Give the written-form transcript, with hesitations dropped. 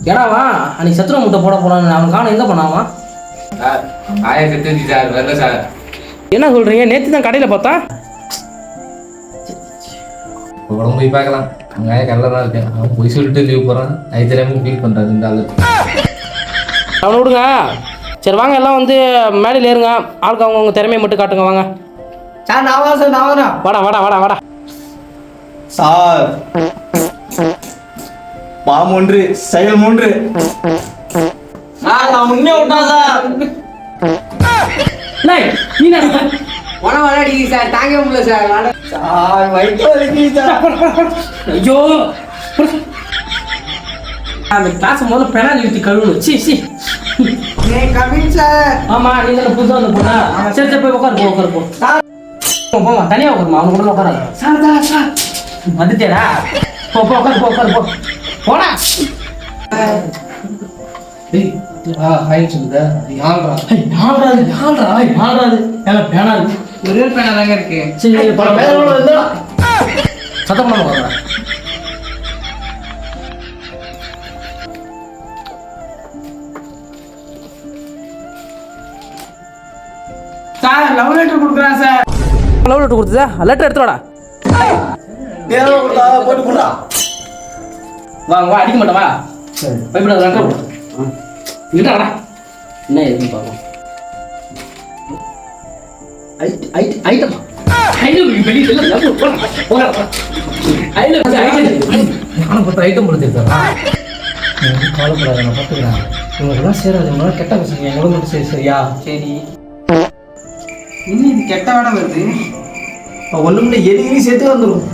ஏடாவா அன்னைக்கு சத்துருவ முட்டை போட போனான்னு அவன் காணும் எங்கே பண்ணாவான்? சார் 1000 சார் வரல சார். என்ன சொல்கிறீங்க? நேற்று தான் கடையில் பார்த்தா. உடம்பு போய் பார்க்கலாம். அங்கே கல்ல தான் இருக்கேன். அவன் போய் சொல்லிட்டு லீவ் போகிறான். அது தெரியாமல் ஃபீல் பண்ணுறாரு இந்த ஆளு. அவனை விடுங்க. சரி வாங்க எல்லாம் வந்து மேடையில் ஏறுங்க. ஆளுக்கு அவங்கவுங்க திறமையை மட்டும் காட்டுங்க வாங்க. சார் நான் வரேன். வாடா வாடா வாடா வாடா. சார் பாம் 1 செயல் 3. சார் நான் முன்னே விட்டான் சார். நீ விளையாடி சார் தாங்க முடியல சார். சார் வயிற்று வலிக்குது சார். ஐயோ அந்த கிளாஸ் முதல்ல பெனாலி ஊற்றி கழுவணும். C coming sir. ஆமா நீ தானே புதுசாக வந்து போனா. சரி சரி போய் உட்காரு போ. போமா தனியாக உட்காருமா அவனு கூட உட்காராது. சார் வந்துட்டேடா. போ உட்காரு போ போடா. ஒரே பேனா தாங்க இருக்கு. சத்தம் பண்ண போகிறேன். சார் லவ் லெட்டர் கொடுக்குறேன் சார். லவ் லெட்டர் கொடுத்ததா? லெட்டர் எடுத்து வாடா. தேவை கொடுத்தா போட்டு போடா. வா அடிக்க மாட்டா வா. பயப்படாத லெட்டர் கொடு. வாடா. என்ன எதுன்னு பார்ப்போம். ஐட்டம் ஐட்டம் கொடுத்துருக்கா. கவலைப்படாத நான் பார்த்துக்கிறேன். இவங்கெல்லாம் சேராது. இவங்களாம் கெட்ட பசங்க. எங்களும் மட்டும் சரி சரியா? சரி இன்னும் இது கெட்ட வேடம் வருது. ஒண்ணுமில்ல எதுவுமே சேர்த்து வந்துடும்.